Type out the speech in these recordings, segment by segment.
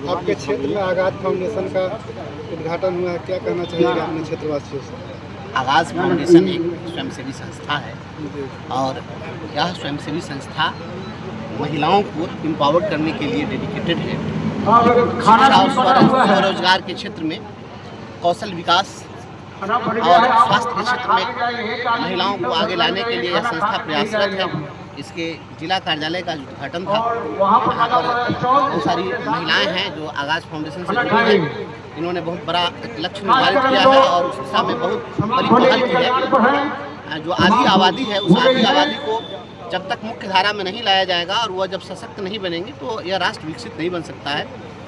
आपके क्षेत्र में आगाज फाउंडेशन का उद्घाटन हुआ है, क्या कहना चाहिएगा अपने क्षेत्रवासियों से? आगाज फाउंडेशन एक स्वयंसेवी संस्था है और यह स्वयंसेवी संस्था महिलाओं को एम्पावर करने के लिए डेडिकेटेड है। शिक्षा और स्वरोजगार के क्षेत्र में कौशल विकास और स्वास्थ्य के क्षेत्र में महिलाओं को आगे लाने के लिए यह संस्था प्रयासरत है। इसके जिला कार्यालय का उद्घाटन था। यहाँ पर बहुत सारी महिलाएं हैं जो आगाज फाउंडेशन से जुड़ी हैं। इन्होंने बहुत बड़ा लक्ष्य निर्धारित किया है और उस दिशा में बहुत बड़ी पहल की है। जो आधी आबादी है उस आधी आबादी को जब तक मुख्य धारा में नहीं लाया जाएगा और वह जब सशक्त नहीं बनेंगे तो यह राष्ट्र विकसित नहीं बन सकता है।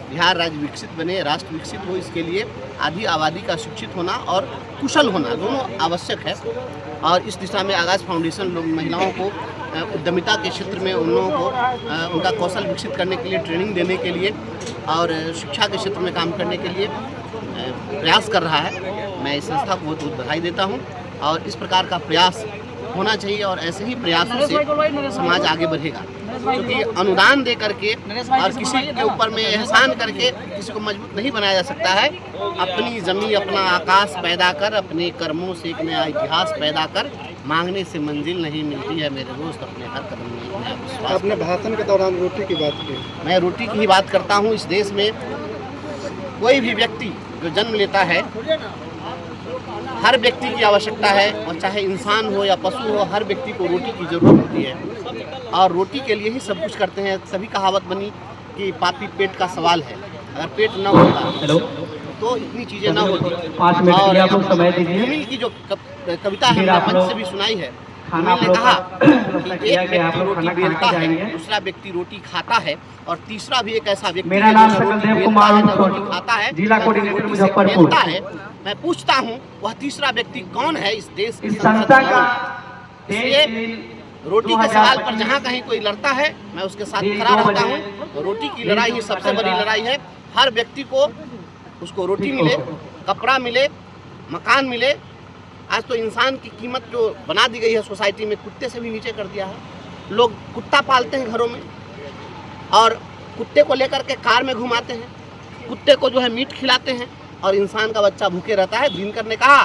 बिहार राज्य विकसित बने, राष्ट्र विकसित हो, इसके लिए आधी आबादी का शिक्षित होना और कुशल होना दोनों आवश्यक है। और इस दिशा में आगाज फाउंडेशन लोग महिलाओं को उद्यमिता के क्षेत्र में उन लोगों को उनका कौशल विकसित करने के लिए, ट्रेनिंग देने के लिए और शिक्षा के क्षेत्र में काम करने के लिए प्रयास कर रहा है। मैं इस संस्था को बहुत बहुत बधाई देता हूँ और इस प्रकार का प्रयास होना चाहिए और ऐसे ही प्रयासों से समाज आगे बढ़ेगा। क्योंकि अनुदान दे करके और किसी के ऊपर में एहसान करके किसी को मजबूत नहीं बनाया जा सकता है। अपनी ज़मीन, अपना आकाश पैदा कर, अपने कर्मों से एक नया इतिहास पैदा कर, मांगने से मंजिल नहीं मिलती है मेरे दोस्त, अपने हर कदम में नया विश्वास। आपने भाषण के दौरान रोटी की बात की। मैं रोटी की ही बात करता हूँ। इस देश में कोई भी व्यक्ति जो जन्म लेता है, हर व्यक्ति की आवश्यकता है और चाहे इंसान हो या पशु हो, हर व्यक्ति को रोटी की ज़रूरत होती है और रोटी के लिए ही सब कुछ करते हैं। सभी कहावत बनी कि पापी पेट का सवाल है। अगर पेट न होता तो इतनी चीज़ें ना होती। और मिल की जो कविता है मैंने मंच से भी सुनाई है। मिल ने कहा कि एक व्यक्ति रोटी बेलता है, दूसरा व्यक्ति रोटी खाता है और तीसरा भी एक ऐसा व्यक्ति है जो रोटी खाता है, बेलता है। मैं पूछता हूँ वह तीसरा व्यक्ति कौन है इस देश की संसद में? इसलिए रोटी के सवाल पर जहाँ कहीं कोई लड़ता है मैं उसके साथ खड़ा रहता हूँ। तो रोटी की लड़ाई ही सबसे बड़ी लड़ाई है। हर व्यक्ति को उसको रोटी मिले, कपड़ा मिले, मकान मिले। आज तो इंसान की कीमत जो बना दी गई है सोसाइटी में, कुत्ते से भी नीचे कर दिया है। लोग कुत्ता पालते हैं घरों में और कुत्ते को लेकर के कार में घुमाते हैं, कुत्ते को जो है मीट खिलाते हैं और इंसान का बच्चा भूखे रहता है। दिनकर ने कहा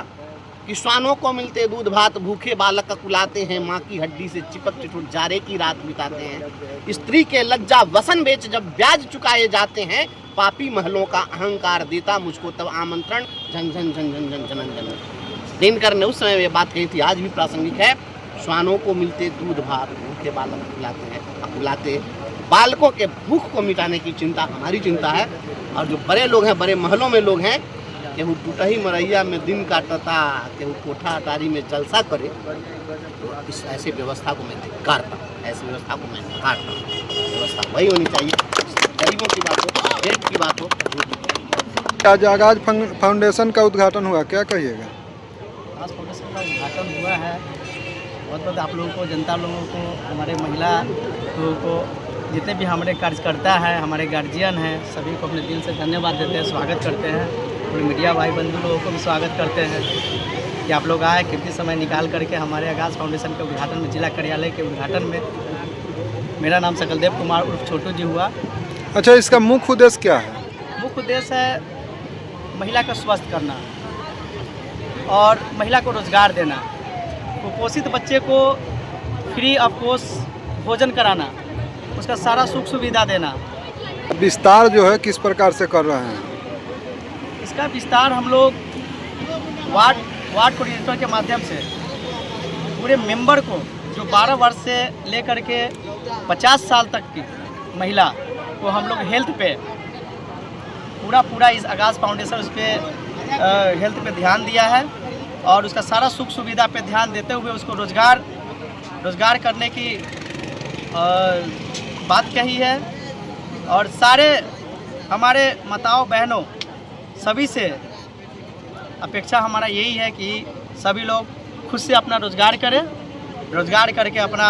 कि श्वानों को मिलते दूध भात, भूखे बालक का कुलाते हैं, माँ की हड्डी से चिपक चिटुट जारे की रात बिताते हैं। स्त्री के लज्जा वसन बेच जब ब्याज चुकाए जाते हैं, पापी महलों का अहंकार देता मुझको तब आमंत्रण, झन झन झन झन झन झन झन। दिनकर ने उस समय ये बात कही थी, आज भी प्रासंगिक है। श्वानों को मिलते दूध भात, भूखे बालक खिलाते हैं, कुलाते। बालकों के भूख को मिटाने की चिंता हमारी चिंता है। और जो बड़े लोग हैं, बड़े महलों में लोग हैं, केहू टूटही मरैया में दिन काटता, केहू कोठा अटारी में जलसा करे, तो इस ऐसे व्यवस्था को मैं धिक्कारता हूँ, ऐसी व्यवस्था को मैं धिक्कारता हूँ। व्यवस्था वही होनी चाहिए, गरीबों की बात हो, पेट की बात हो। आज आगाज फाउंडेशन का उद्घाटन हुआ, क्या कहिएगा? आगाज फाउंडेशन का उद्घाटन हुआ है। बहुत बहुत आप लोगों को, जनता लोगों को, हमारे महिला लोगों को, जितने भी हमारे कार्यकर्ता हैं, हमारे गार्जियन हैं, सभी को अपने दिल से धन्यवाद देते हैं, स्वागत करते हैं। और मीडिया भाई बंधु लोगों को भी स्वागत करते हैं कि आप लोग आए, कीमती समय निकाल करके हमारे आगाज फाउंडेशन के उद्घाटन में, जिला कार्यालय के उद्घाटन में। मेरा नाम सकलदेव कुमार उर्फ छोटू जी हुआ। अच्छा, इसका मुख्य उद्देश्य क्या है? मुख्य उद्देश्य है महिला का स्वस्थ करना और महिला को रोजगार देना, कुपोषित बच्चे को फ्री ऑफ कॉस्ट भोजन कराना, उसका सारा सुख सुविधा देना। विस्तार जो है किस प्रकार से कर रहे हैं? इसका विस्तार हम लोग वार्ड कोऑर्डिनेटर के माध्यम से पूरे मेंबर को, जो 12 वर्ष से लेकर के 50 साल तक की महिला को हम लोग हेल्थ पे पूरा इस आगाज फाउंडेशन उस पर हेल्थ पे ध्यान दिया है और उसका सारा सुख सुविधा पे ध्यान देते हुए उसको रोजगार करने की बात कही है। और सारे हमारे माताओं बहनों सभी से अपेक्षा हमारा यही है कि सभी लोग खुद से अपना रोजगार करें, रोजगार करके अपना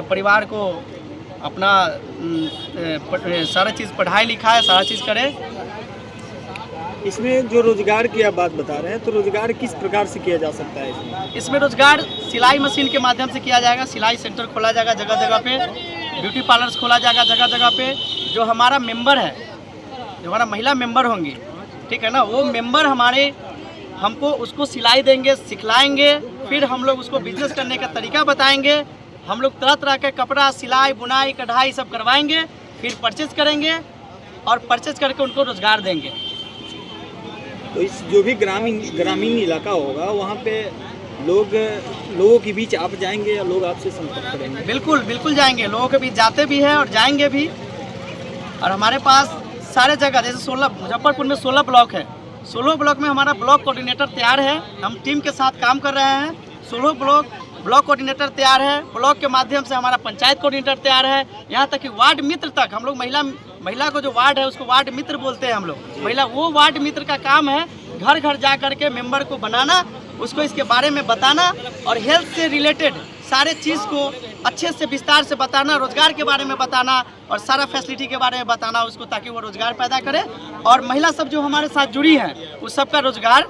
परिवार को, अपना सारा चीज़, पढ़ाई लिखाई सारा चीज़ करें। इसमें जो रोजगार की आप बात बता रहे हैं, तो रोजगार किस प्रकार से किया जा सकता है? इसमें रोजगार सिलाई मशीन के माध्यम से किया जाएगा। सिलाई सेंटर खोला जाएगा जगह जगह पे, ब्यूटी पार्लर्स खोला जाएगा जगह जगह पे। जो हमारा मेंबर है जो हमारा महिला मेंबर होंगी, ठीक है ना, वो मेंबर हमारे हमको उसको सिलाई देंगे, सिखलाएंगे, फिर हम लोग उसको बिजनेस करने का तरीका बताएंगे। हम लोग तरह तरह के कपड़ा सिलाई बुनाई कढ़ाई सब करवाएंगे, फिर परचेज करेंगे और परचेज करके उनको रोजगार देंगे। तो इस जो भी ग्रामीण इलाका होगा वहाँ पे लोगों के बीच आप जाएंगे या लोग आपसे संपर्क करेंगे? बिल्कुल बिल्कुल जाएंगे, लोगों के बीच जाते भी हैं और जाएंगे भी। और हमारे पास सारे जगह जैसे 16 मुजफ्फरपुर में 16 ब्लॉक है, 16 ब्लॉक में हमारा ब्लॉक कोऑर्डिनेटर तैयार है। हम टीम के साथ काम कर रहे हैं। 16 ब्लॉक कोऑर्डिनेटर तैयार है। ब्लॉक के माध्यम से हमारा पंचायत कोऑर्डिनेटर तैयार है। यहाँ तक कि वार्ड मित्र तक हम लोग महिला को जो वार्ड है उसको वार्ड मित्र बोलते हैं हम लोग। महिला वो वार्ड मित्र का काम है घर घर जा कर के मेंबर को बनाना, उसको इसके बारे में बताना और हेल्थ से रिलेटेड सारे चीज़ को अच्छे से विस्तार से बताना, रोजगार के बारे में बताना और सारा फैसिलिटी के बारे में बताना उसको, ताकि वो रोजगार पैदा करे और महिला सब जो हमारे साथ जुड़ी हैं उस सब का रोजगार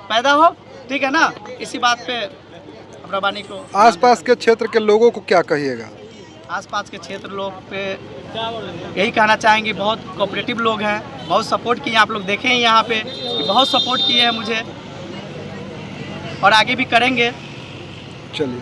पैदा हो। ठीक है ना। इसी बात पे अपना वाणी को आसपास के क्षेत्र के लोगों को क्या कहिएगा? आसपास के क्षेत्र लोग पे यही कहना चाहेंगे, बहुत कोऑपरेटिव लोग हैं, बहुत सपोर्ट किए। आप लोग देखें यहाँ पे कि बहुत सपोर्ट किए हैं मुझे और आगे भी करेंगे। चलिए।